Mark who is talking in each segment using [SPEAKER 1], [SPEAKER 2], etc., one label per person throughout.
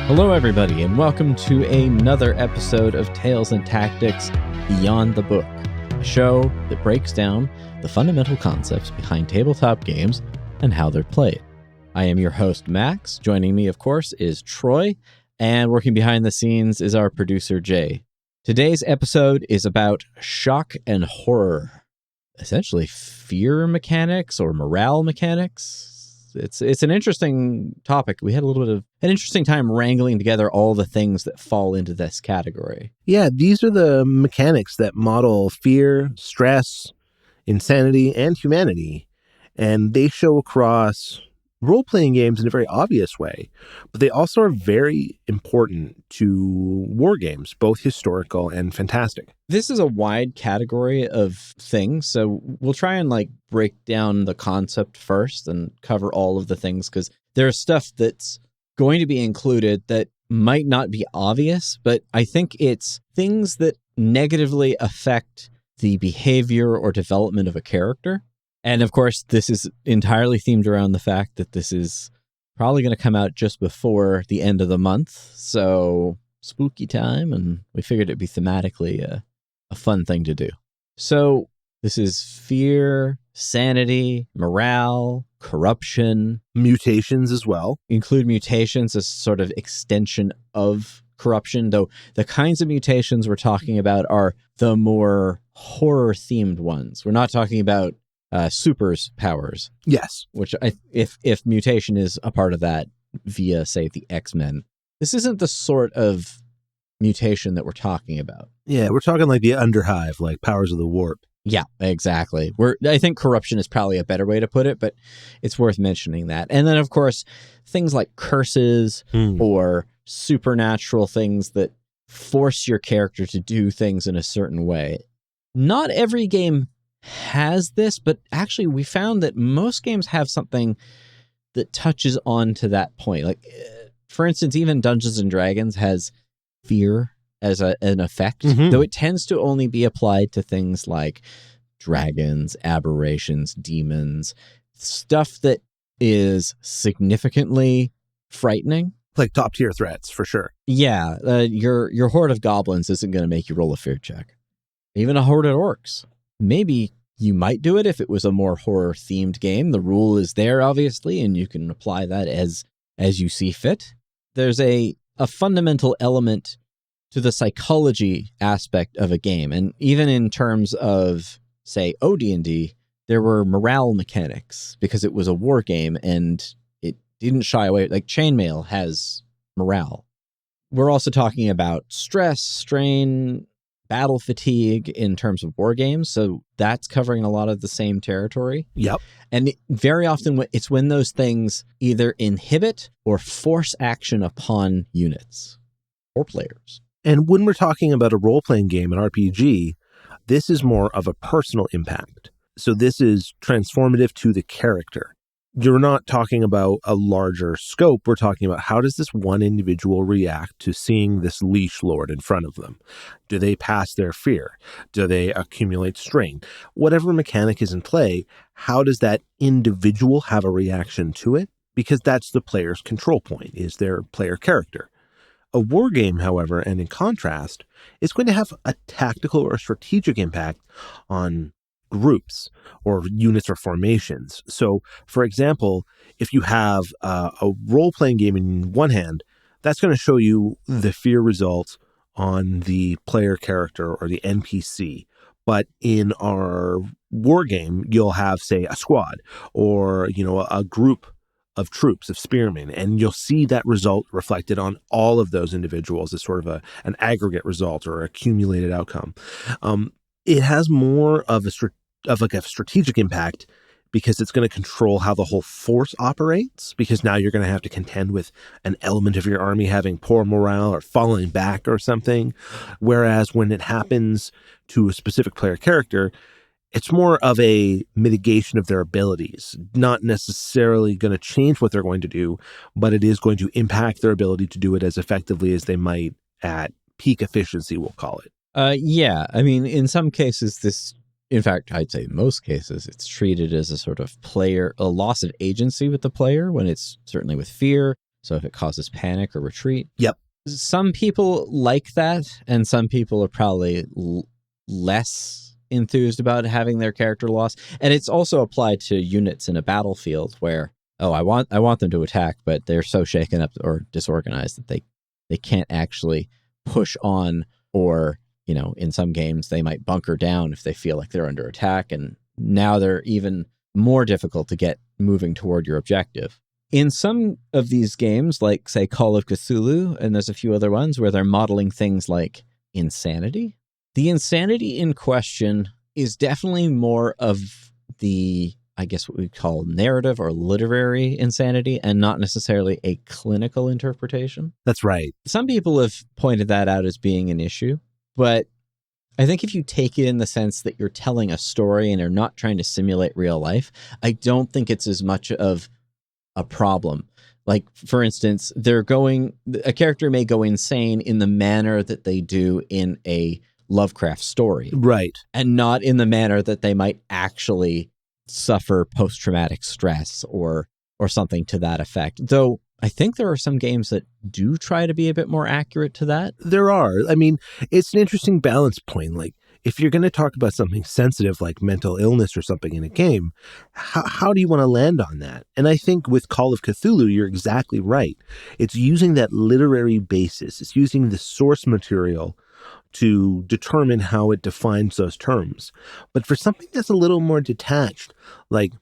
[SPEAKER 1] Hello, everybody, and welcome to another episode of Tales and Tactics Beyond the Book, a show that breaks down the fundamental concepts behind tabletop games and how they're played. I am your host, Max. Joining me, of course, is Troy, and working behind the scenes is our producer, Jay. Today's episode is about shock and horror, essentially fear mechanics or morale mechanics. It's an interesting topic. We had a little bit of an interesting time wrangling together all the things that fall into this category.
[SPEAKER 2] Yeah, these are the mechanics that model fear, stress, insanity, and humanity. And they show across role-playing games in a very obvious way, but they also are very important to war games, both historical and fantastic.
[SPEAKER 1] This is a wide category of things, so we'll try and break down the concept first and cover all of the things, because there's stuff that's going to be included that might not be obvious, but I think it's things that negatively affect the behavior or development of a character. And of course, this is entirely themed around the fact that this is probably going to come out just before the end of the month. So spooky time, and we figured it'd be thematically a fun thing to do. So this is fear, sanity, morale, corruption.
[SPEAKER 2] Mutations as well.
[SPEAKER 1] Include mutations as sort of extension of corruption, though the kinds of mutations we're talking about are the more horror-themed ones. We're not talking about supers powers.
[SPEAKER 2] Yes.
[SPEAKER 1] Which if mutation is a part of that via, say, the X-Men, this isn't the sort of mutation that we're talking about.
[SPEAKER 2] Yeah, we're talking like the Underhive, like Powers of the Warp.
[SPEAKER 1] Yeah, exactly. I think corruption is probably a better way to put it, but it's worth mentioning that. And then, of course, things like curses or supernatural things that force your character to do things in a certain way. Not every game has this, but actually we found that most games have something that touches on to that point. Like, for instance, even Dungeons and Dragons has fear as an effect, though it tends to only be applied to things like dragons, aberrations, demons, stuff that is significantly frightening.
[SPEAKER 2] Like top tier threats, for sure.
[SPEAKER 1] Yeah, your horde of goblins isn't going to make you roll a fear check. Even a horde of orcs. Maybe you might do it if it was a more horror-themed game. The rule is there, obviously, and you can apply that as you see fit. There's a fundamental element to the psychology aspect of a game. And even in terms of, say, OD&D, there were morale mechanics because it was a war game and it didn't shy away. Like Chainmail has morale. We're also talking about stress, strain, battle fatigue in terms of war games. So that's covering a lot of the same territory.
[SPEAKER 2] Yep.
[SPEAKER 1] And very often it's when those things either inhibit or force action upon units or players.
[SPEAKER 2] And when we're talking about a role-playing game, an RPG, this is more of a personal impact. So this is transformative to the character. You're not talking about a larger scope. We're talking about how does this one individual react to seeing this leash lord in front of them? Do they pass their fear? Do they accumulate strain? Whatever mechanic is in play, how does that individual have a reaction to it? Because that's the player's control point, is their player character. A war game, however, and in contrast, is going to have a tactical or strategic impact on groups or units or formations. So, for example, if you have a role-playing game in one hand, that's going to show you the fear results on the player character or the NPC. But in our war game, you'll have, say, a squad or, a group of troops, of spearmen, and you'll see that result reflected on all of those individuals as sort of an aggregate result or accumulated outcome. It has more of a strategic impact because it's going to control how the whole force operates, because now you're going to have to contend with an element of your army having poor morale or falling back or something. Whereas when it happens to a specific player character, it's more of a mitigation of their abilities, not necessarily going to change what they're going to do, but it is going to impact their ability to do it as effectively as they might at peak efficiency, we'll call it.
[SPEAKER 1] Yeah. I mean, in some cases, in fact, I'd say in most cases, it's treated as a sort of a loss of agency with the player when it's certainly with fear. So if it causes panic or retreat.
[SPEAKER 2] Yep.
[SPEAKER 1] Some people like that, and some people are probably less enthused about having their character lost. And it's also applied to units in a battlefield where, I want them to attack, but they're so shaken up or disorganized that they can't actually push on, or, in some games they might bunker down if they feel like they're under attack, and now they're even more difficult to get moving toward your objective. In some of these games, like, say, Call of Cthulhu, and there's a few other ones where they're modeling things like insanity. The insanity in question is definitely more of the, I guess, what we call narrative or literary insanity, and not necessarily a clinical interpretation.
[SPEAKER 2] That's right.
[SPEAKER 1] Some people have pointed that out as being an issue, but I think if you take it in the sense that you're telling a story and you're not trying to simulate real life, I don't think it's as much of a problem. Like, for instance, a character may go insane in the manner that they do in a Lovecraft story.
[SPEAKER 2] Right.
[SPEAKER 1] And not in the manner that they might actually suffer post-traumatic stress or something to that effect. Though I think there are some games that do try to be a bit more accurate to that.
[SPEAKER 2] There are. I mean, it's an interesting balance point. Like, if you're going to talk about something sensitive like mental illness or something in a game, how do you want to land on that? And I think with Call of Cthulhu, you're exactly right. It's using that literary basis. It's using the source material to determine how it defines those terms. But for something that's a little more detached, like,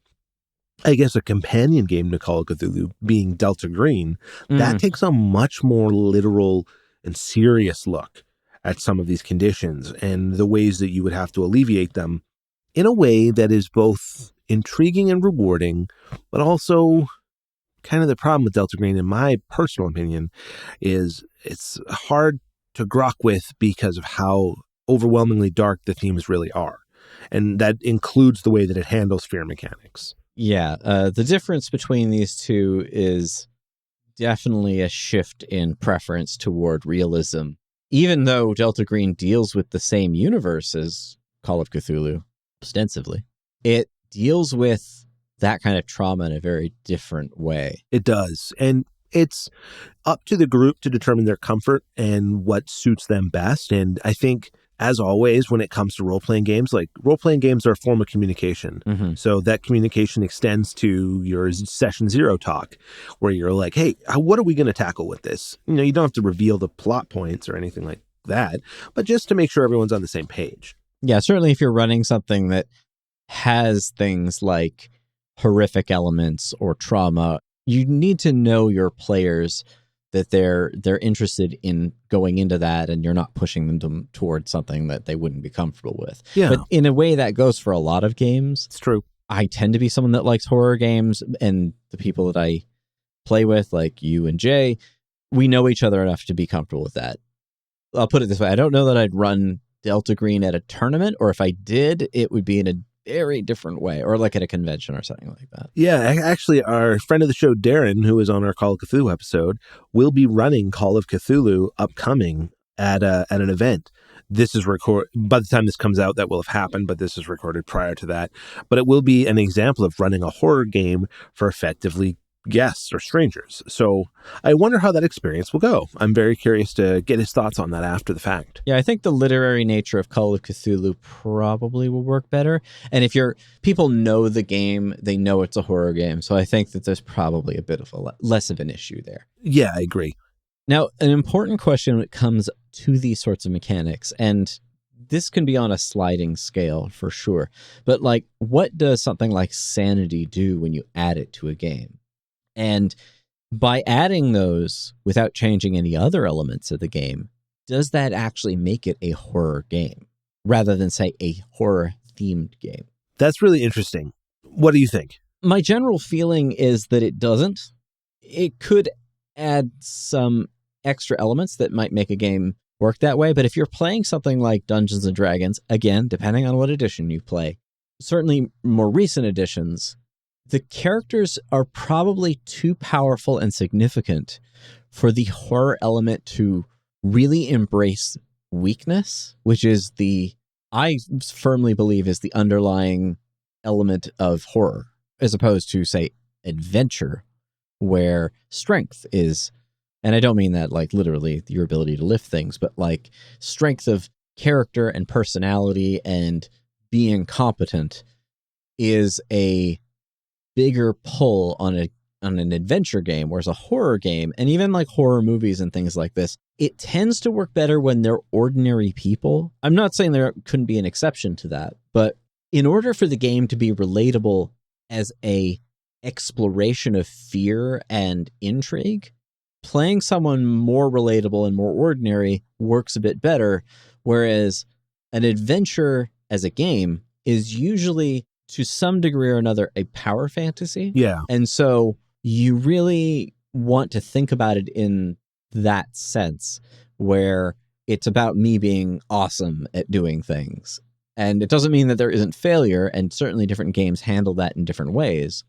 [SPEAKER 2] I guess, a companion game to Call of Cthulhu being Delta Green, that takes a much more literal and serious look at some of these conditions and the ways that you would have to alleviate them in a way that is both intriguing and rewarding, but also kind of the problem with Delta Green, in my personal opinion, is it's hard to grok with because of how overwhelmingly dark the themes really are. And that includes the way that it handles fear mechanics.
[SPEAKER 1] Yeah, the difference between these two is definitely a shift in preference toward realism. Even though Delta Green deals with the same universe as Call of Cthulhu, ostensibly, it deals with that kind of trauma in a very different way.
[SPEAKER 2] It does. And it's up to the group to determine their comfort and what suits them best. And I think, as always, when it comes to role-playing games, like, role-playing games are a form of communication. Mm-hmm. So that communication extends to your session zero talk, where you're like, hey, what are we going to tackle with this? You don't have to reveal the plot points or anything like that, but just to make sure everyone's on the same page.
[SPEAKER 1] Yeah, certainly if you're running something that has things like horrific elements or trauma, you need to know your players, that they're interested in going into that, and you're not pushing them towards something that they wouldn't be comfortable with.
[SPEAKER 2] Yeah.
[SPEAKER 1] But in a way, that goes for a lot of games.
[SPEAKER 2] It's true.
[SPEAKER 1] I tend to be someone that likes horror games, and the people that I play with, like you and Jay, we know each other enough to be comfortable with that. I'll put it this way. I don't know that I'd run Delta Green at a tournament, or if I did, it would be in a very different way, or like at a convention or something like that.
[SPEAKER 2] Yeah, actually, our friend of the show, Darren, who was on our Call of Cthulhu episode, will be running Call of Cthulhu upcoming at an event. This is by the time this comes out, that will have happened, but this is recorded prior to that. But it will be an example of running a horror game for effectively guests or strangers. So I wonder how that experience will go. I'm very curious to get his thoughts on that after the fact.
[SPEAKER 1] Yeah, I think the literary nature of Call of Cthulhu probably will work better. And if people know the game, they know it's a horror game. So I think that there's probably a bit of less of an issue there.
[SPEAKER 2] Yeah, I agree.
[SPEAKER 1] Now, an important question when it comes to these sorts of mechanics, and this can be on a sliding scale for sure, but like, what does something like sanity do when you add it to a game? And by adding those without changing any other elements of the game, does that actually make it a horror game rather than, say, a horror-themed game?
[SPEAKER 2] That's really interesting. What do you think?
[SPEAKER 1] My general feeling is that it doesn't. It could add some extra elements that might make a game work that way, but if you're playing something like Dungeons & Dragons, again, depending on what edition you play, certainly more recent editions, the characters are probably too powerful and significant for the horror element to really embrace weakness, which is I firmly believe is the underlying element of horror, as opposed to, say, adventure, where strength is, and I don't mean that like literally your ability to lift things, but like strength of character and personality and being competent is a bigger pull on an adventure game, whereas a horror game, and even like horror movies and things like this, it tends to work better when they're ordinary people. I'm not saying there couldn't be an exception to that, but in order for the game to be relatable as a exploration of fear and intrigue, playing someone more relatable and more ordinary works a bit better, whereas an adventure as a game is usually to some degree or another a power fantasy.
[SPEAKER 2] Yeah.
[SPEAKER 1] And so you really want to think about it in that sense, where it's about me being awesome at doing things. And it doesn't mean that there isn't failure, and certainly different games handle that in different ways.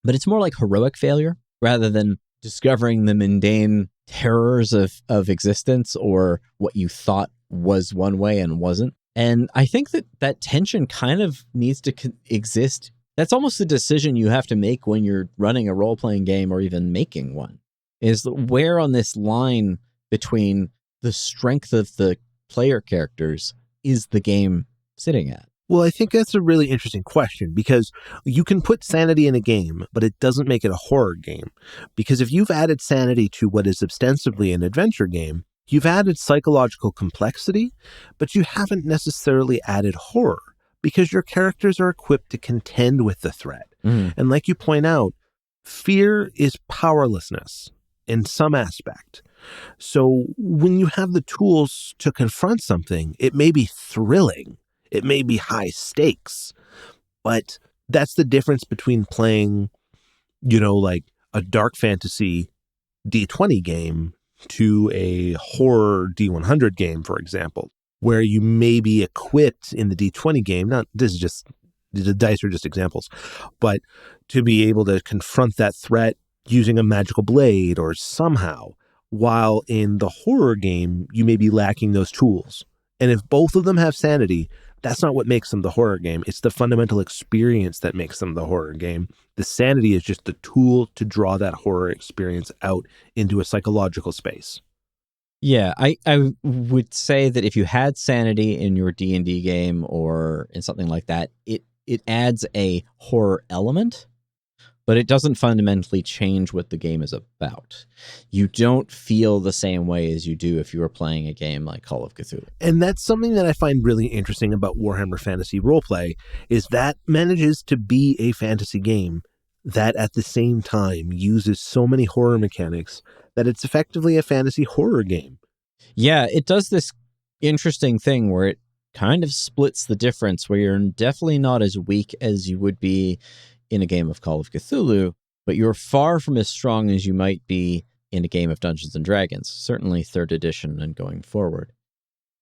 [SPEAKER 1] But it's more like heroic failure rather than discovering the mundane terrors of existence or what you thought was one way and wasn't. And I think that tension kind of needs to exist. That's almost the decision you have to make when you're running a role-playing game or even making one, is where on this line between the strength of the player characters is the game sitting at?
[SPEAKER 2] Well, I think that's a really interesting question, because you can put sanity in a game, but it doesn't make it a horror game. Because if you've added sanity to what is ostensibly an adventure game, you've added psychological complexity, but you haven't necessarily added horror, because your characters are equipped to contend with the threat. And like you point out, fear is powerlessness in some aspect. So when you have the tools to confront something, it may be thrilling. It may be high stakes, but that's the difference between playing, like a dark fantasy D20 game to a horror D100 game, for example, where you may be equipped in the D20 game. The dice are just examples, but to be able to confront that threat using a magical blade or somehow, while in the horror game, you may be lacking those tools. And if both of them have sanity, that's not what makes them the horror game. It's the fundamental experience that makes them the horror game. The sanity is just the tool to draw that horror experience out into a psychological space.
[SPEAKER 1] Yeah, I would say that if you had sanity in your D&D game or in something like that, it adds a horror element, but it doesn't fundamentally change what the game is about. You don't feel the same way as you do if you were playing a game like Call of Cthulhu.
[SPEAKER 2] And that's something that I find really interesting about Warhammer Fantasy Roleplay, is that manages to be a fantasy game that at the same time uses so many horror mechanics that it's effectively a fantasy horror game.
[SPEAKER 1] Yeah, it does this interesting thing where it kind of splits the difference, where you're definitely not as weak as you would be in a game of Call of Cthulhu, but you're far from as strong as you might be in a game of Dungeons and Dragons, certainly 3rd edition and going forward.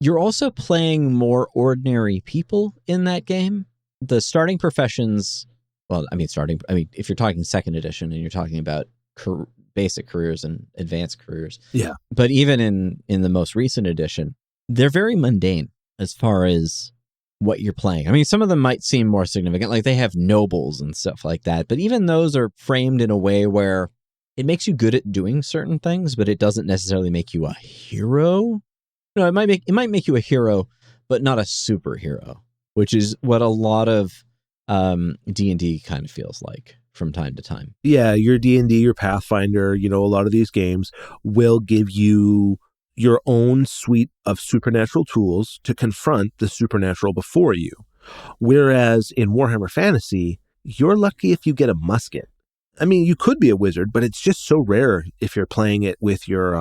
[SPEAKER 1] You're also playing more ordinary people in that game. The starting professions, if you're talking 2nd edition and you're talking about basic careers and advanced careers.
[SPEAKER 2] Yeah.
[SPEAKER 1] But even in the most recent edition, they're very mundane as far as what you're playing. I mean, some of them might seem more significant, like they have nobles and stuff like that, but even those are framed in a way where it makes you good at doing certain things, but it doesn't necessarily make you a hero. No, it might make you a hero, but not a superhero, which is what a lot of D&D kind of feels like from time to time.
[SPEAKER 2] Yeah, your D&D, your Pathfinder, a lot of these games will give you your own suite of supernatural tools to confront the supernatural before you. Whereas in Warhammer Fantasy, you're lucky if you get a musket. I mean, you could be a wizard, but it's just so rare if you're playing it with your,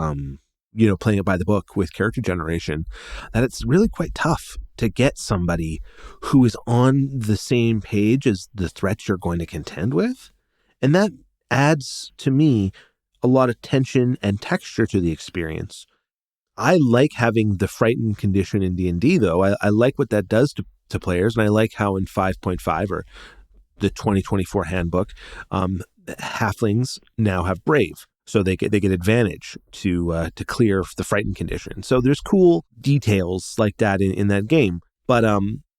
[SPEAKER 2] playing it by the book with character generation, that it's really quite tough to get somebody who is on the same page as the threats you're going to contend with. And that adds, to me, a lot of tension and texture to the experience. I like having the frightened condition in D&D, though. I like what that does to players, and I like how in 5.5 or the 2024 handbook, halflings now have brave, so they get advantage to clear the frightened condition. So there's cool details like that in that game. But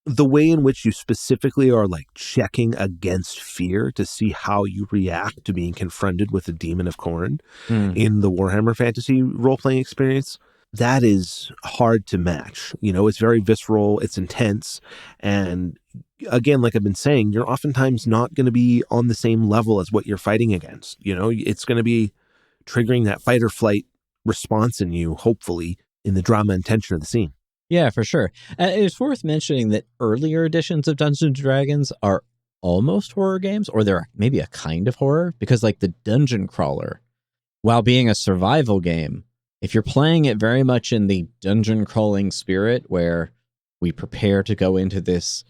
[SPEAKER 2] the way in which you specifically are like checking against fear to see how you react to being confronted with the demon of Khorne in the Warhammer Fantasy role-playing experience, that is hard to match. You know, it's very visceral, it's intense, and again, like I've been saying, you're oftentimes not going to be on the same level as what you're fighting against. You know, it's going to be triggering that fight or flight response in you, hopefully, in the drama and tension of the scene.
[SPEAKER 1] Yeah, for sure. It's worth mentioning that earlier editions of Dungeons & Dragons are almost horror games, or they're maybe a kind of horror, because like the Dungeon Crawler, while being a survival game, if you're playing it very much in the dungeon crawling spirit, where we prepare to go into this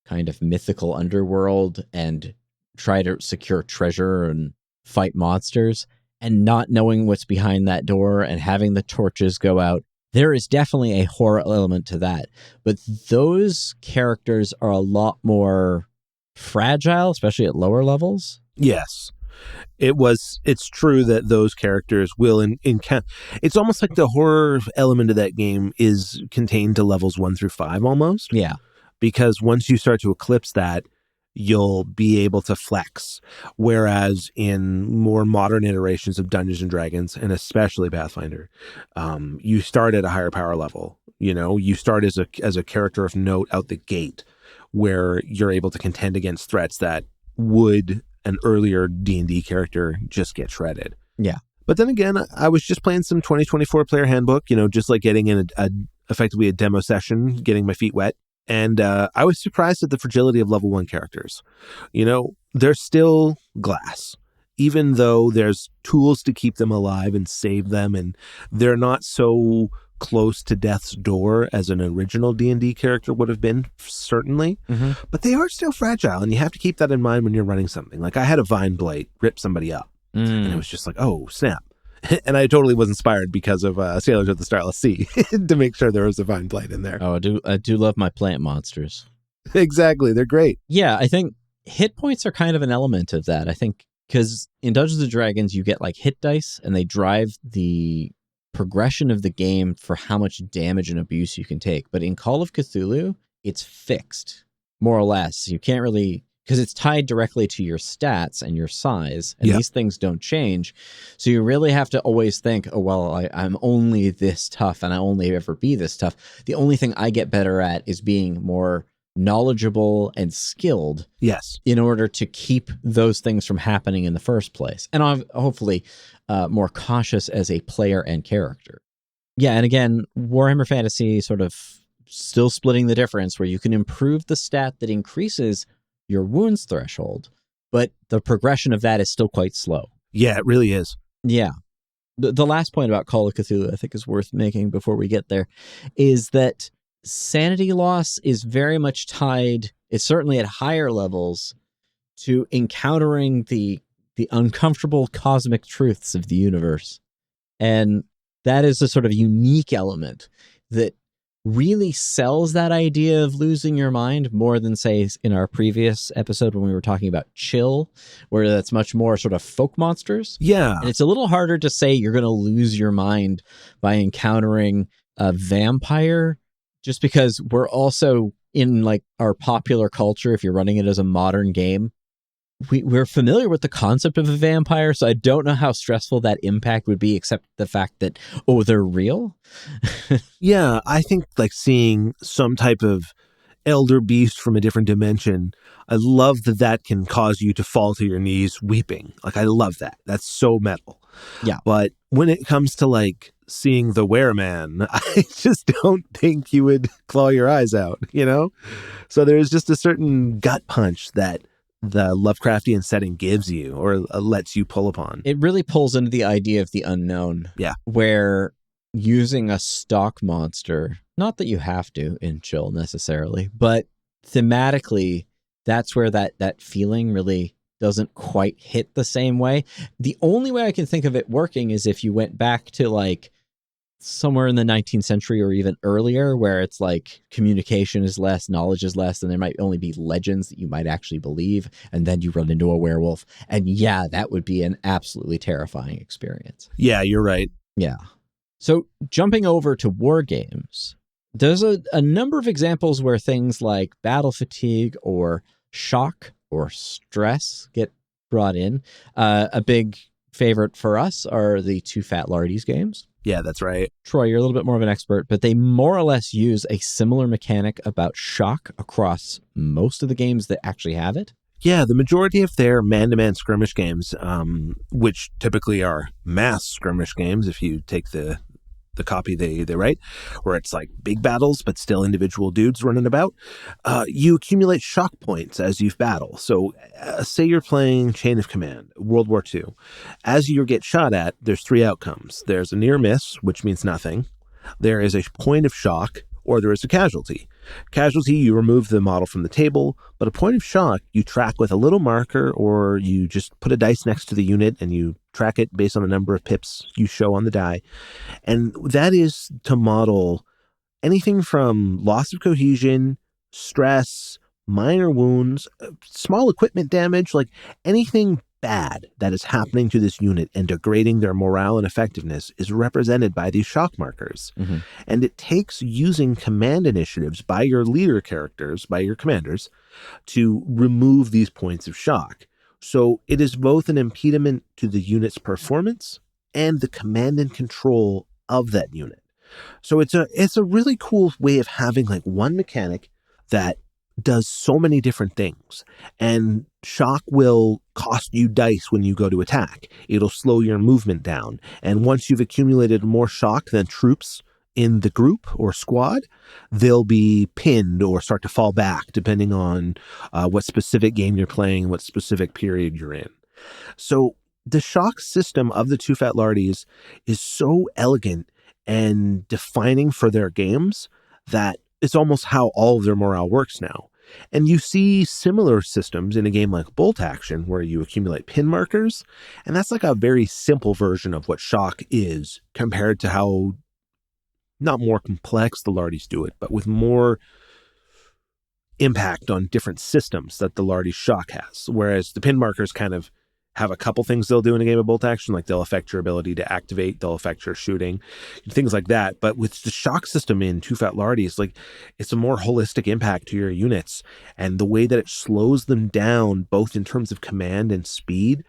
[SPEAKER 1] kind of mythical underworld and try to secure treasure and fight monsters, and not knowing what's behind that door and having the torches go out, there is definitely a horror element to that. But those characters are a lot more fragile, especially at lower levels.
[SPEAKER 2] Yes. It's true that those characters will encounter. It's almost like the horror element of that game is contained to levels 1 through 5 almost.
[SPEAKER 1] Yeah.
[SPEAKER 2] Because once you start to eclipse that, you'll be able to flex. Whereas in more modern iterations of Dungeons and Dragons, and especially Pathfinder, you start at a higher power level. You know, you start as a character of note out the gate, where you're able to contend against threats that would an earlier D&D character just get shredded.
[SPEAKER 1] Yeah.
[SPEAKER 2] But then again, I was just playing some 2024 player handbook, you know, just like getting in effectively a demo session, getting my feet wet. And I was surprised at the fragility of level 1 characters. You know, they're still glass, even though there's tools to keep them alive and save them. And they're not so close to death's door as an original D&D character would have been, certainly. Mm-hmm. But they are still fragile, and you have to keep that in mind when you're running something. Like I had a vine blight rip somebody up, and it was just like, oh, snap. And I totally was inspired because of Sailors of the Starless Sea to make sure there was a vine blight in there.
[SPEAKER 1] Oh, I do love my plant monsters.
[SPEAKER 2] Exactly. They're great.
[SPEAKER 1] Yeah, I think hit points are kind of an element of that. I think because in Dungeons & Dragons, you get like hit dice, and they drive the progression of the game for how much damage and abuse you can take. But in Call of Cthulhu, it's fixed, more or less. You can't really, because it's tied directly to your stats and your size, and these things don't change. So you really have to always think, oh, well, I'm only this tough, and I only ever be this tough. The only thing I get better at is being more knowledgeable and skilled, in order to keep those things from happening in the first place, and hopefully more cautious as a player and character. Yeah, and again, Warhammer Fantasy sort of still splitting the difference, where you can improve the stat that increases your wounds threshold, but the progression of that is still quite slow.
[SPEAKER 2] Yeah, it really is.
[SPEAKER 1] Yeah. The last point about Call of Cthulhu I think is worth making before we get there is that sanity loss is very much tied, it's certainly at higher levels, to encountering the uncomfortable cosmic truths of the universe. And that is a sort of unique element that really sells that idea of losing your mind more than, say, in our previous episode when we were talking about Chill, where that's much more sort of folk monsters.
[SPEAKER 2] Yeah.
[SPEAKER 1] And it's a little harder to say you're going to lose your mind by encountering a vampire, just because we're also in like our popular culture, if you're running it as a modern game, we're familiar with the concept of a vampire, so I don't know how stressful that impact would be, except the fact that, oh, they're real.
[SPEAKER 2] Yeah, I think like seeing some type of elder beast from a different dimension, I love that can cause you to fall to your knees weeping. Like, I love that. That's so metal.
[SPEAKER 1] Yeah.
[SPEAKER 2] But when it comes to like seeing the wereman, I just don't think you would claw your eyes out, you know? So there's just a certain gut punch that the Lovecraftian setting gives you, or lets you pull upon.
[SPEAKER 1] It really pulls into the idea of the unknown.
[SPEAKER 2] Yeah.
[SPEAKER 1] Where using a stock monster, not that you have to in Chill necessarily, but thematically, that's where that feeling really doesn't quite hit the same way. The only way I can think of it working is if you went back to like somewhere in the 19th century or even earlier, where it's like communication is less, knowledge is less, and there might only be legends that you might actually believe, and then you run into a werewolf. And yeah, that would be an absolutely terrifying experience.
[SPEAKER 2] Yeah, you're right.
[SPEAKER 1] Yeah. So jumping over to war games, There's a number of examples where things like battle fatigue or shock or stress get brought in. A big favorite for us are the Too Fat Lardies games.
[SPEAKER 2] Yeah, that's right.
[SPEAKER 1] Troy, you're a little bit more of an expert, but they more or less use a similar mechanic about shock across most of the games that actually have it.
[SPEAKER 2] Yeah, the majority of their man-to-man skirmish games, which typically are mass skirmish games, if you take the copy they write, where it's like big battles, but still individual dudes running about, you accumulate shock points as you battle. So say you're playing Chain of Command, World War II. As you get shot at, there's 3 outcomes. There's a near miss, which means nothing. There is a point of shock, or there is a casualty. Casualty, you remove the model from the table, but a point of shock, you track with a little marker, or you just put a dice next to the unit and you track it based on the number of pips you show on the die. And that is to model anything from loss of cohesion, stress, minor wounds, small equipment damage, like anything bad that is happening to this unit and degrading their morale and effectiveness is represented by these shock markers. Mm-hmm. And it takes using command initiatives by your leader characters, by your commanders, to remove these points of shock. So it is both an impediment to the unit's performance and the command and control of that unit. So it's a really cool way of having like one mechanic that does so many different things. And shock will cost you dice when you go to attack. It'll slow your movement down. And once you've accumulated more shock than troops in the group or squad, they'll be pinned or start to fall back depending on what specific game you're playing, what specific period you're in. So the shock system of the Too Fat Lardies is so elegant and defining for their games that it's almost how all of their morale works now. And you see similar systems in a game like Bolt Action where you accumulate pin markers. And that's like a very simple version of what shock is compared to how, not more complex the Lardies do it, but with more impact on different systems that the Lardies shock has. Whereas the pin markers kind of have a couple things they'll do in a game of Bolt Action, like they'll affect your ability to activate, they'll affect your shooting, things like that. But with the shock system in Too Fat Lardies, like it's a more holistic impact to your units, and the way that it slows them down, both in terms of command and speed,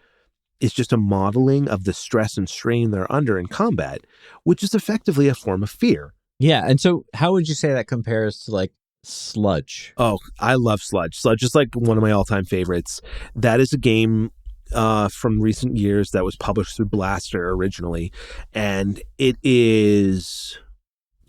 [SPEAKER 2] is just a modeling of the stress and strain they're under in combat, which is effectively a form of fear.
[SPEAKER 1] Yeah, and so how would you say that compares to like Sludge?
[SPEAKER 2] Oh, I love Sludge. Sludge is like one of my all-time favorites. That is a game from recent years that was published through Blaster originally, and it is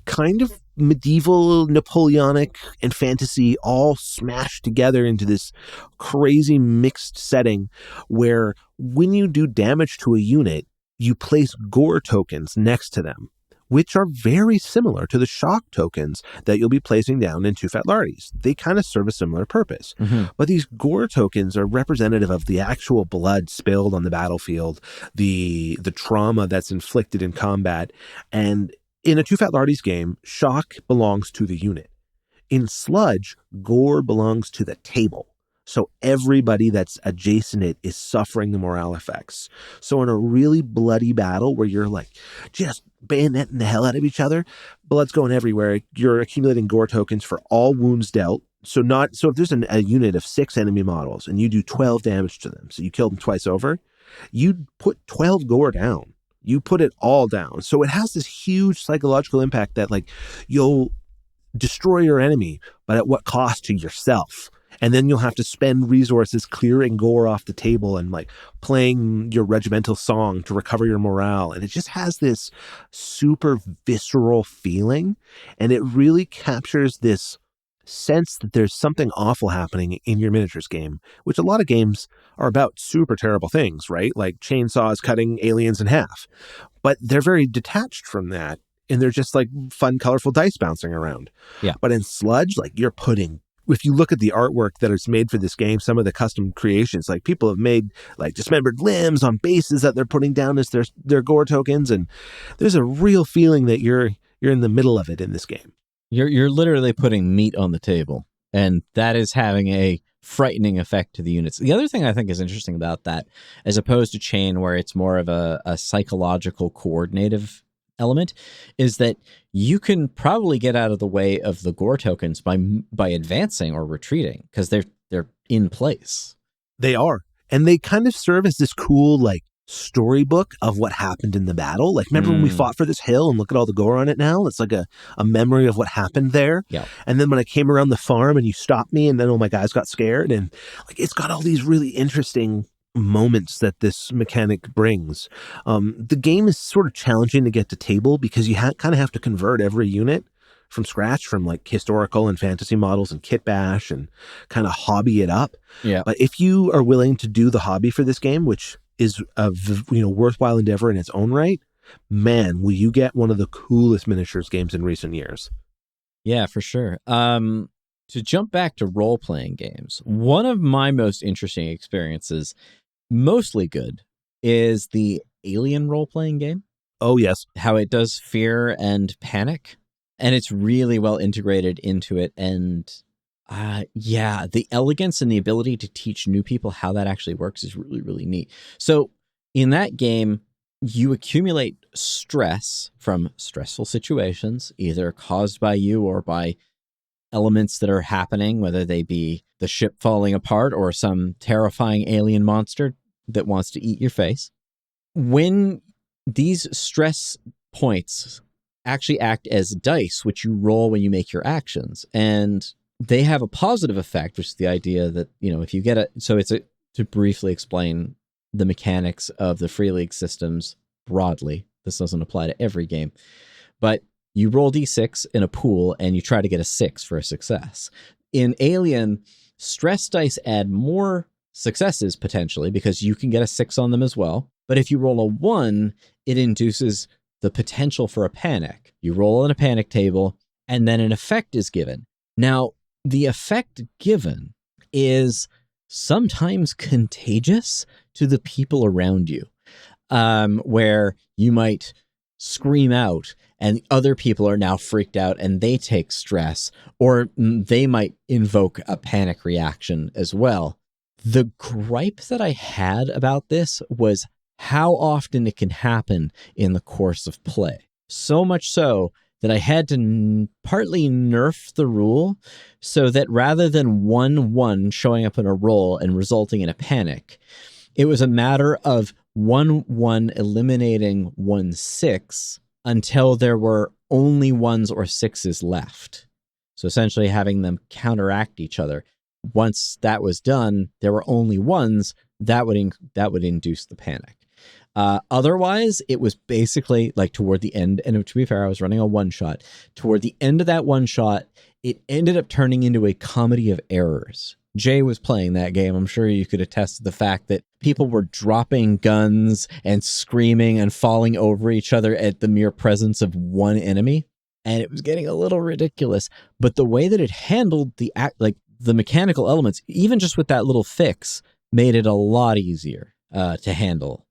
[SPEAKER 2] kind of medieval, Napoleonic, and fantasy all smashed together into this crazy mixed setting where when you do damage to a unit, you place gore tokens next to them, which are very similar to the shock tokens that you'll be placing down in Too Fat Lardies. They kind of serve a similar purpose. Mm-hmm. But these gore tokens are representative of the actual blood spilled on the battlefield, the trauma that's inflicted in combat. And in a Too Fat Lardies game, shock belongs to the unit. In Sludge, gore belongs to the table. So everybody that's adjacent it is suffering the morale effects. So in a really bloody battle where you're like just bayoneting the hell out of each other, blood's going everywhere, you're accumulating gore tokens for all wounds dealt. So if there's a unit of 6 enemy models and you do 12 damage to them, so you kill them twice over, you put 12 gore down. You put it all down. So it has this huge psychological impact that like you'll destroy your enemy, but at what cost to yourself? And then you'll have to spend resources clearing gore off the table and like playing your regimental song to recover your morale. And it just has this super visceral feeling. And it really captures this sense that there's something awful happening in your miniatures game, which a lot of games are about super terrible things, right? Like chainsaws cutting aliens in half. But they're very detached from that. And they're just like fun, colorful dice bouncing around.
[SPEAKER 1] Yeah.
[SPEAKER 2] But in Sludge, like you're putting, if you look at the artwork that is made for this game, some of the custom creations, like people have made like dismembered limbs on bases that they're putting down as their gore tokens. And there's a real feeling that you're in the middle of it in this game.
[SPEAKER 1] You're literally putting meat on the table, and that is having a frightening effect to the units. The other thing I think is interesting about that, as opposed to Chain, where it's more of a psychological coordinative element is that you can probably get out of the way of the gore tokens by advancing or retreating because they're in place.
[SPEAKER 2] They are. And they kind of serve as this cool, like, storybook of what happened in the battle. Like, remember when we fought for this hill and look at all the gore on it now? It's like a memory of what happened there.
[SPEAKER 1] Yeah.
[SPEAKER 2] And then when I came around the farm and you stopped me and then all my guys got scared, and like, it's got all these really interesting moments that this mechanic brings. The game is sort of challenging to get to table because you kind of have to convert every unit from scratch, from like historical and fantasy models and kit bash, and kind of hobby it up.
[SPEAKER 1] Yeah.
[SPEAKER 2] But if you are willing to do the hobby for this game, which is a worthwhile endeavor in its own right, man, will you get one of the coolest miniatures games in recent years.
[SPEAKER 1] Yeah, for sure. To jump back to role-playing games, one of my most interesting experiences, mostly good, is the Alien role-playing game.
[SPEAKER 2] Oh, yes.
[SPEAKER 1] How it does fear and panic. And it's really well integrated into it. And the elegance and the ability to teach new people how that actually works is really, really neat. So in that game, you accumulate stress from stressful situations, either caused by you or by elements that are happening, whether they be the ship falling apart or some terrifying alien monster that wants to eat your face. When these stress points actually act as dice, which you roll when you make your actions, and they have a positive effect, which is the idea that, if you get to briefly explain the mechanics of the Free League systems broadly, this doesn't apply to every game, but you roll d6 in a pool and you try to get a 6 for a success. In Alien, stress dice add more successes potentially because you can get a 6 on them as well. But if you roll a 1, it induces the potential for a panic. You roll on a panic table and then an effect is given. Now, the effect given is sometimes contagious to the people around you, where you might scream out and other people are now freaked out and they take stress, or they might invoke a panic reaction as well. The gripe that I had about this was how often it can happen in the course of play. So much so that I had to partly nerf the rule so that rather than 1-1 showing up in a roll and resulting in a panic, it was a matter of 1-1 eliminating 1-6 until there were only 1s or 6s left. So essentially having them counteract each other. Once that was done, there were only 1s, that would induce the panic. Otherwise, it was basically like toward the end, and to be fair, I was running a one-shot. Toward the end of that one-shot, it ended up turning into a comedy of errors. Jay was playing that game. I'm sure you could attest to the fact that people were dropping guns and screaming and falling over each other at the mere presence of one enemy. And it was getting a little ridiculous. But the way that it handled the mechanical elements, even just with that little fix, made it a lot easier to handle.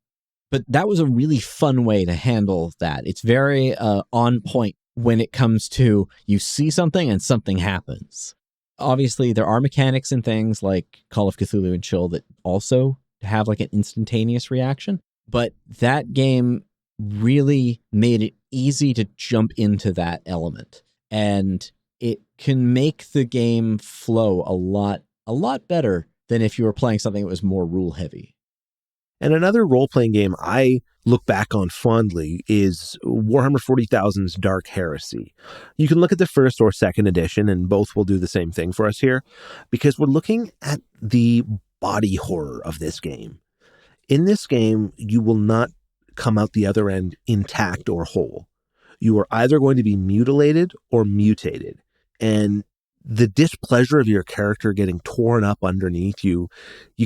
[SPEAKER 1] But that was a really fun way to handle that. It's very on point when it comes to you see something and something happens. Obviously, there are mechanics and things like Call of Cthulhu and Chill that also have like an instantaneous reaction. But that game really made it easy to jump into that element. And it can make the game flow a lot better than if you were playing something that was more rule heavy.
[SPEAKER 2] And another role-playing game I look back on fondly is Warhammer 40,000's Dark Heresy. You can look at the first or second edition, and both will do the same thing for us here, because we're looking at the body horror of this game. In this game, you will not come out the other end intact or whole. You are either going to be mutilated or mutated. And the displeasure of your character getting torn up underneath you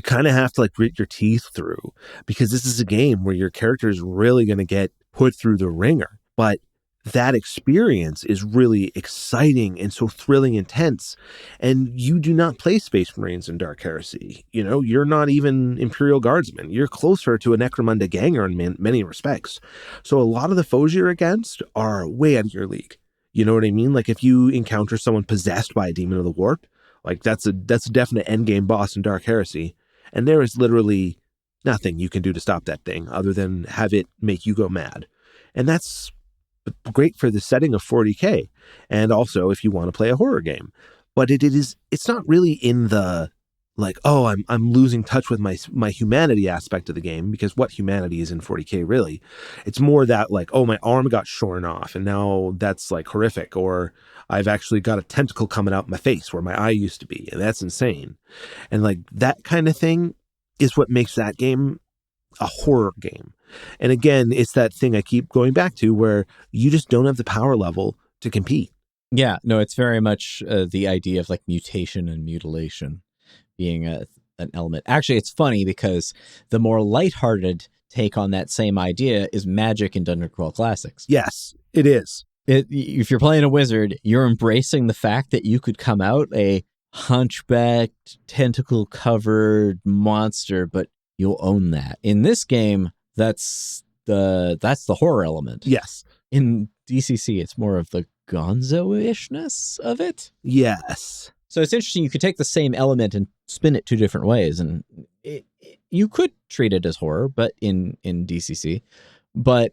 [SPEAKER 2] kind of have to like grit your teeth through, because this is a game where your character is really going to get put through the ringer. But that experience is really exciting and so thrilling, intense. And you do not play Space Marines in Dark Heresy. You're not even Imperial Guardsmen. You're closer to a Necromunda ganger in many respects. So a lot of the foes you're against are way out of your league. You know what I mean? Like if you encounter someone possessed by a demon of the warp, like that's a definite endgame boss in Dark Heresy. And there is literally nothing you can do to stop that thing other than have it make you go mad. And that's great for the setting of 40K, and also if you want to play a horror game. But it's not really in the like, oh, I'm losing touch with my humanity aspect of the game, because what humanity is in 40K really? It's more that like, oh, my arm got shorn off and now that's like horrific, or I've actually got a tentacle coming out my face where my eye used to be, and that's insane. And like that kind of thing is what makes that game a horror game. And again, it's that thing I keep going back to where you just don't have the power level to compete.
[SPEAKER 1] Yeah, no, it's very much the idea of like mutation and mutilation being an element. Actually, it's funny because the more lighthearted take on that same idea is Magic and Dungeon Crawl Classics.
[SPEAKER 2] Yes, it is.
[SPEAKER 1] If you're playing a wizard, you're embracing the fact that you could come out a hunchbacked, tentacle-covered monster, but you'll own that. In this game, that's the horror element.
[SPEAKER 2] Yes.
[SPEAKER 1] In DCC, it's more of the gonzo-ishness of it.
[SPEAKER 2] Yes.
[SPEAKER 1] So it's interesting. You could take the same element and spin it two different ways, and you could treat it as horror, but in DCC, but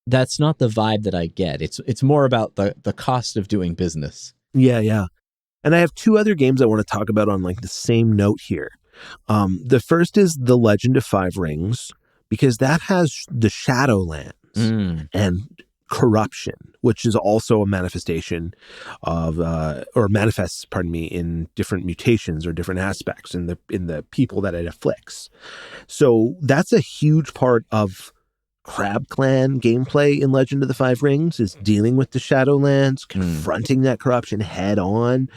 [SPEAKER 1] that's not the vibe that I get. It's more about the cost of doing business.
[SPEAKER 2] Yeah. And I have two other games I want to talk about on like the same note here. The first is The Legend of Five Rings, because that has the Shadowlands and corruption, which is also a manifestation of, or manifests, pardon me, in different mutations or different aspects in the people that it afflicts. So that's a huge part of Crab Clan gameplay in Legend of the Five Rings, is dealing with the Shadowlands, confronting that corruption head on,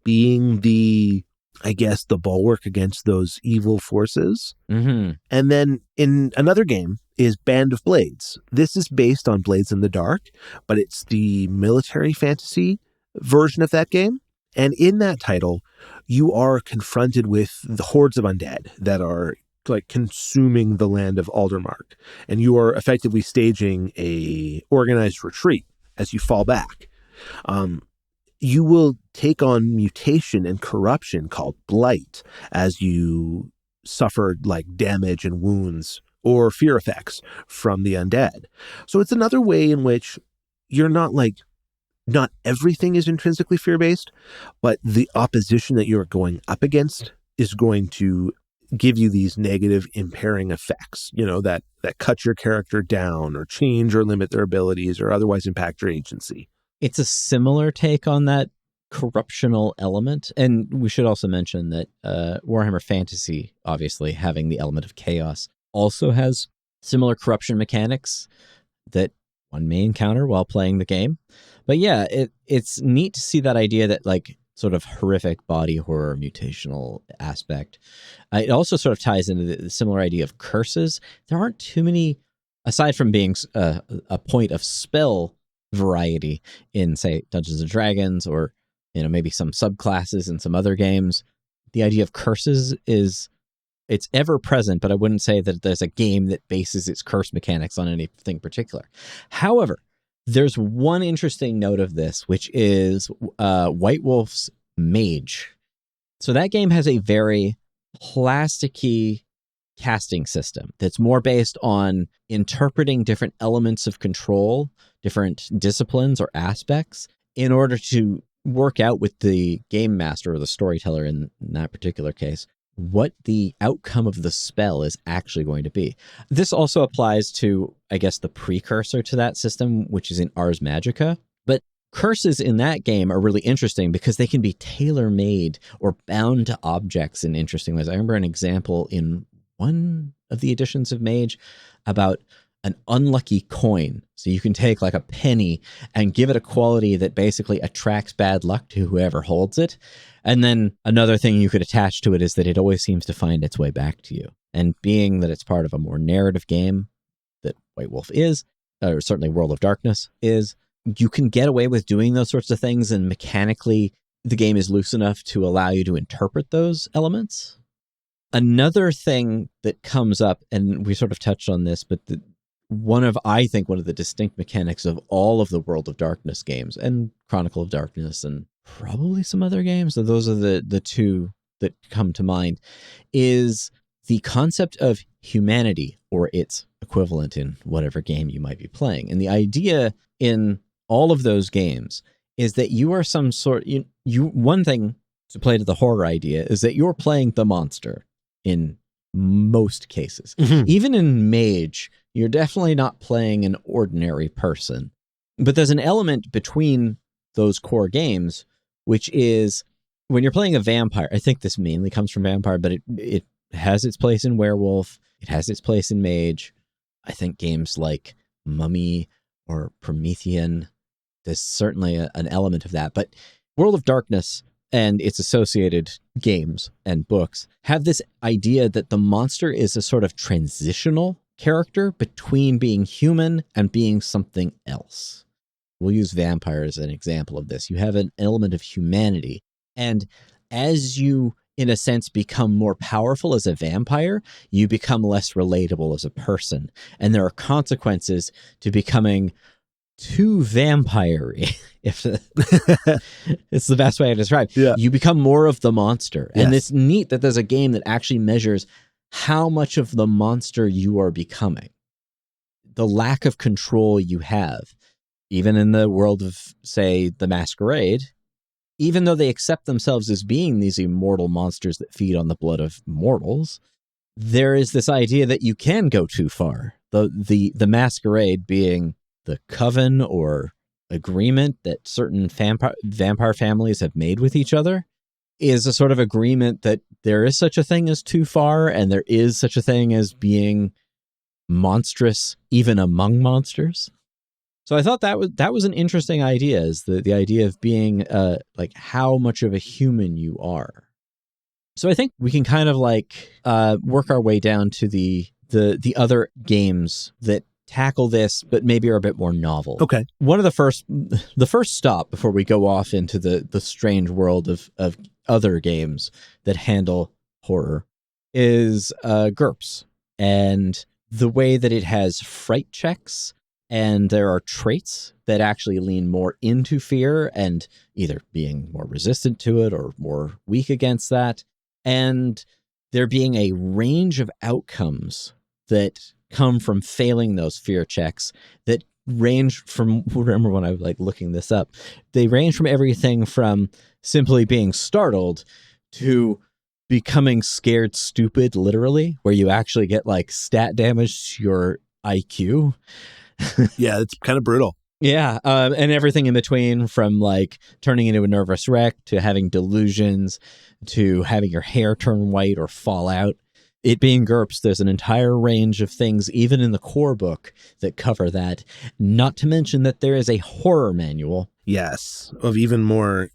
[SPEAKER 2] being the bulwark against those evil forces.
[SPEAKER 1] Mm-hmm.
[SPEAKER 2] And then in another game is Band of Blades. This is based on Blades in the Dark, but it's the military fantasy version of that game. And in that title, you are confronted with the hordes of undead that are like consuming the land of Aldermark. And you are effectively staging a organized retreat as you fall back. You will take on mutation and corruption called blight as you suffered like damage and wounds or fear effects from the undead. So it's another way in which you're not everything is intrinsically fear-based, but the opposition that you're going up against is going to give you these negative impairing effects, that cut your character down or change or limit their abilities or otherwise impact your agency.
[SPEAKER 1] It's a similar take on that corruptional element. And we should also mention that Warhammer Fantasy, obviously having the element of chaos, also has similar corruption mechanics that one may encounter while playing the game. But yeah, it's neat to see that idea that like sort of horrific body horror mutational aspect. It also sort of ties into the similar idea of curses. There aren't too many, aside from being a point of spell variety in, say, Dungeons and Dragons, or maybe some subclasses in some other games. The idea of curses it's ever present, but I wouldn't say that there's a game that bases its curse mechanics on anything particular. However, there's one interesting note of this, which is White Wolf's Mage. So that game has a very plasticky casting system that's more based on interpreting different elements of control, different disciplines or aspects, in order to work out with the game master or the storyteller in that particular case what the outcome of the spell is actually going to be. This also applies to, I guess, the precursor to that system, which is in Ars Magica. But curses in that game are really interesting because they can be tailor-made or bound to objects in interesting ways. I remember an example in one of the editions of Mage about an unlucky coin. So you can take like a penny and give it a quality that basically attracts bad luck to whoever holds it. And then another thing you could attach to it is that it always seems to find its way back to you. And being that it's part of a more narrative game that White Wolf is, or certainly World of Darkness is, you can get away with doing those sorts of things, and mechanically the game is loose enough to allow you to interpret those elements. Another thing that comes up, and we sort of touched on this, but one of the distinct mechanics of all of the World of Darkness games, and Chronicle of Darkness, and probably some other games, so those are the two that come to mind, is the concept of humanity, or its equivalent in whatever game you might be playing. And the idea in all of those games is that you are some sort, one thing to play to the horror idea is that you're playing the monster in most cases.
[SPEAKER 2] Mhm.
[SPEAKER 1] Even in Mage, you're definitely not playing an ordinary person. But there's an element between those core games, which is when you're playing a vampire, I think this mainly comes from Vampire, but it has its place in Werewolf. It has its place in Mage. I think games like Mummy or Promethean, there's certainly an element of that. But World of Darkness and its associated games and books have this idea that the monster is a sort of transitional character between being human and being something else. We'll use vampire as an example of this. You have an element of humanity. And as you, in a sense, become more powerful as a vampire, you become less relatable as a person. And there are consequences to becoming too vampire-y, if it's the best way to describe.
[SPEAKER 2] Yeah.
[SPEAKER 1] You become more of the monster.
[SPEAKER 2] Yes.
[SPEAKER 1] And it's neat that there's a game that actually measures how much of the monster you are becoming. The lack of control you have, even in the world of, say, the Masquerade, even though they accept themselves as being these immortal monsters that feed on the blood of mortals, there is this idea that you can go too far. The Masquerade being the coven or agreement that certain vampire families have made with each other is a sort of agreement that there is such a thing as too far, and there is such a thing as being monstrous even among monsters. So I thought that was an interesting idea, is the idea of being like how much of a human you are. So I think we can kind of like work our way down to the other games that tackle this, but maybe are a bit more novel.
[SPEAKER 2] Okay.
[SPEAKER 1] One of the first stop before we go off into the strange world of other games that handle horror is GURPS, and the way that it has fright checks, and there are traits that actually lean more into fear and either being more resistant to it or more weak against that, and there being a range of outcomes that come from failing those fear checks that range from, remember when I was like looking this up, they range from everything from simply being startled to becoming scared stupid, literally, where you actually get like stat damage to your IQ.
[SPEAKER 2] Yeah, it's kind of brutal.
[SPEAKER 1] Yeah, and everything in between, from like turning into a nervous wreck to having delusions to having your hair turn white or fall out. It being GURPS, there's an entire range of things, even in the core book, that cover that. Not to mention that there is a horror manual.
[SPEAKER 2] Yes, of even more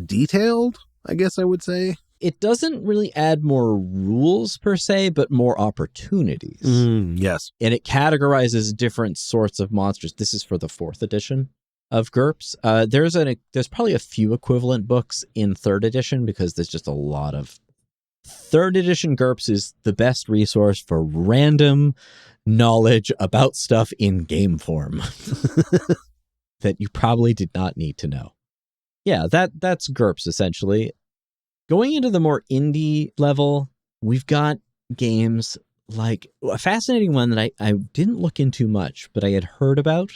[SPEAKER 2] detailed, I guess I would say.
[SPEAKER 1] It doesn't really add more rules per se, but more opportunities.
[SPEAKER 2] Yes.
[SPEAKER 1] And it categorizes different sorts of monsters. This is for the 4th edition of GURPS. There's probably a few equivalent books in 3rd edition, because there's just a lot of 3rd edition GURPS is the best resource for random knowledge about stuff in game form that you probably did not need to know. Yeah, that's GURPS essentially. Going into the more indie level, we've got games like a fascinating one that I didn't look into much, but I had heard about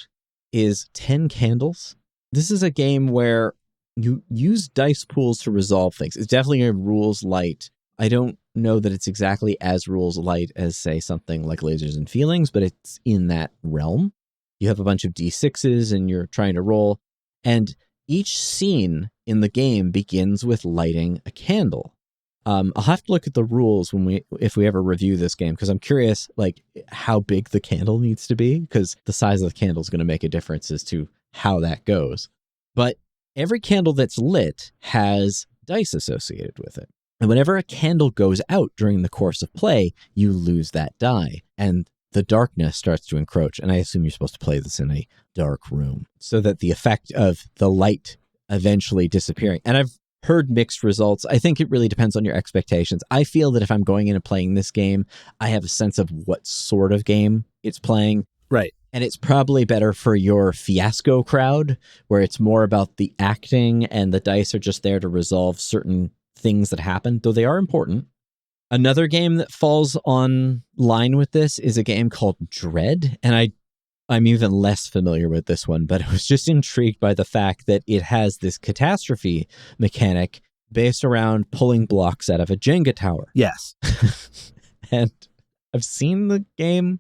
[SPEAKER 1] is 10 Candles. This is a game where you use dice pools to resolve things. It's definitely a rules light. I don't know that it's exactly as rules light as, say, something like Lasers and Feelings, but it's in that realm. You have a bunch of D6s and you're trying to roll, and each scene in the game begins with lighting a candle. I'll have to look at the rules if we ever review this game, because I'm curious like how big the candle needs to be, because the size of the candle is going to make a difference as to how that goes. But every candle that's lit has dice associated with it. And whenever a candle goes out during the course of play, you lose that die, and the darkness starts to encroach. And I assume you're supposed to play this in a dark room so that the effect of the light eventually disappearing. And I've heard mixed results. I think it really depends on your expectations. I feel that if I'm going in and playing this game, I have a sense of what sort of game it's playing.
[SPEAKER 2] Right.
[SPEAKER 1] And it's probably better for your fiasco crowd, where it's more about the acting and the dice are just there to resolve certain things that happen, though they are important. Another game that falls on line with this is a game called Dread, and I I'm even less familiar with this one, but I was just intrigued by the fact that it has this catastrophe mechanic based around pulling blocks out of a Jenga tower.
[SPEAKER 2] Yes.
[SPEAKER 1] And I've seen the game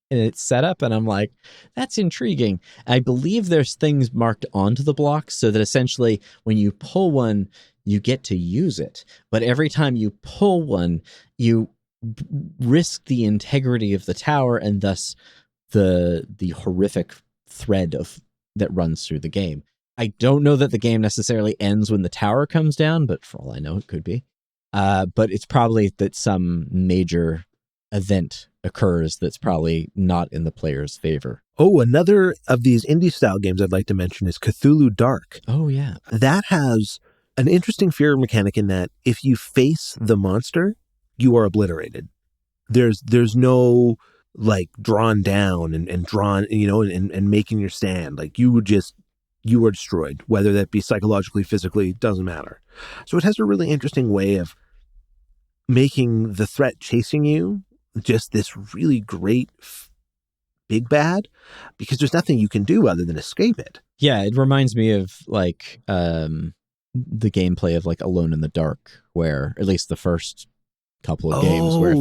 [SPEAKER 1] and it's set up, and I'm like, that's intriguing. I believe there's things marked onto the blocks so that essentially when you pull one, you get to use it. But every time you pull one, you risk the integrity of the tower and thus the horrific thread that runs through the game. I don't know that the game necessarily ends when the tower comes down, but for all I know, it could be. But it's probably that some major event occurs that's probably not in the player's favor.
[SPEAKER 2] Oh, another of these indie style games I'd like to mention is Cthulhu Dark.
[SPEAKER 1] Oh, yeah.
[SPEAKER 2] That has an interesting fear mechanic in that if you face the monster, you are obliterated. There's no like drawn down and drawn, and making your stand. Like you are destroyed, whether that be psychologically, physically, doesn't matter. So it has a really interesting way of making the threat chasing you just this really great big bad, because there's nothing you can do other than escape it.
[SPEAKER 1] Yeah, it reminds me of like the gameplay of like Alone in the Dark, where at least the first couple of games where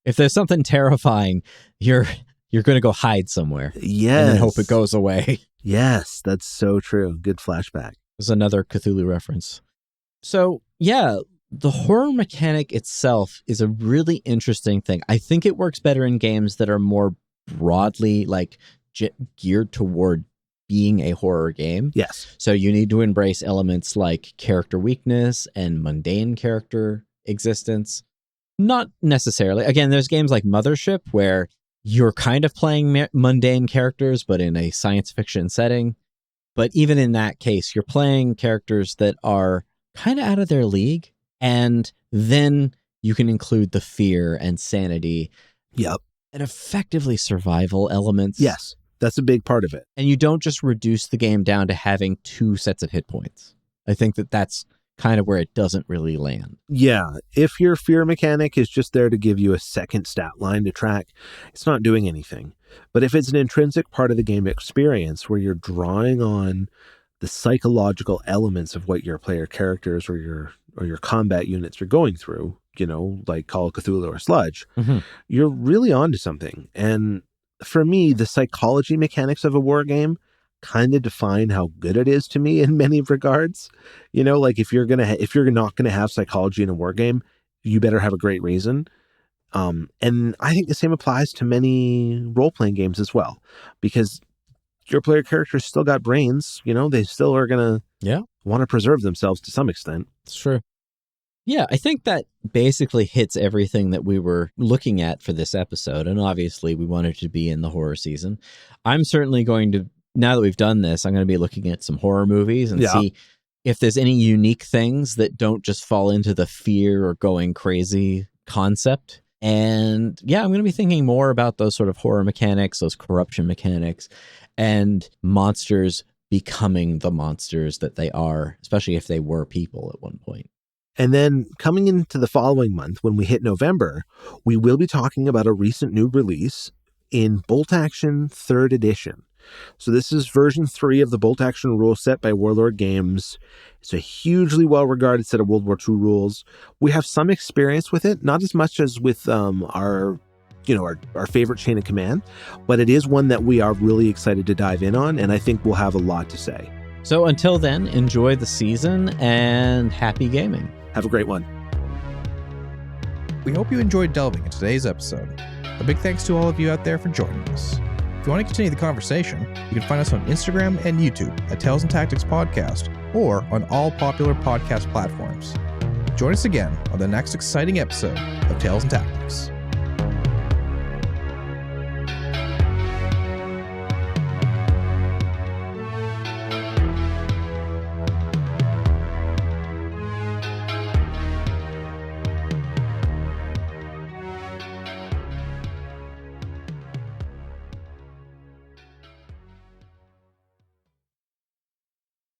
[SPEAKER 1] if there's something terrifying, you're going to go hide somewhere.
[SPEAKER 2] Yes.
[SPEAKER 1] And then hope it goes away.
[SPEAKER 2] Yes, that's so true. Good flashback.
[SPEAKER 1] There's another Cthulhu reference. So, yeah, the horror mechanic itself is a really interesting thing. I think it works better in games that are more broadly like geared toward being a horror game.
[SPEAKER 2] Yes.
[SPEAKER 1] So you need to embrace elements like character weakness and mundane character existence. Not necessarily. Again, there's games like Mothership where you're kind of playing mundane characters, but in a science fiction setting. But even in that case, you're playing characters that are kind of out of their league. And then you can include the fear and sanity.
[SPEAKER 2] Yep.
[SPEAKER 1] And effectively survival elements.
[SPEAKER 2] Yes, that's a big part of it.
[SPEAKER 1] And you don't just reduce the game down to having 2 sets of hit points. I think that that's kind of where it doesn't really land.
[SPEAKER 2] Yeah, if your fear mechanic is just there to give you a second stat line to track, it's not doing anything. But if it's an intrinsic part of the game experience where you're drawing on the psychological elements of what your player characters or your combat units are going through, like Call of Cthulhu or Sludge, you're really onto something. And for me, the psychology mechanics of a war game kind of define how good it is to me in many regards. Like if you're not gonna have psychology in a war game, you better have a great reason. And I think the same applies to many role-playing games as well, because your player characters still got brains. They still are gonna want to preserve themselves to some extent.
[SPEAKER 1] It's true. Yeah, I think that basically hits everything that we were looking at for this episode. And obviously we wanted to be in the horror season. I'm certainly going to, now that we've done this, I'm going to be looking at some horror movies and see if there's any unique things that don't just fall into the fear or going crazy concept. And yeah, I'm going to be thinking more about those sort of horror mechanics, those corruption mechanics, and monsters becoming the monsters that they are, especially if they were people at one point.
[SPEAKER 2] And then coming into the following month, when we hit November, we will be talking about a recent new release in Bolt Action 3rd Edition. So this is version 3 of the Bolt Action rule set by Warlord Games. It's a hugely well-regarded set of World War II rules. We have some experience with it, not as much as with our favorite chain of command, but it is one that we are really excited to dive in on, and I think we'll have a lot to say.
[SPEAKER 1] So until then, enjoy the season and happy gaming.
[SPEAKER 2] Have a great one.
[SPEAKER 3] We hope you enjoyed delving into today's episode. A big thanks to all of you out there for joining us. If you want to continue the conversation, you can find us on Instagram and YouTube at Tales and Tactics Podcast, or on all popular podcast platforms. Join us again on the next exciting episode of Tales and Tactics.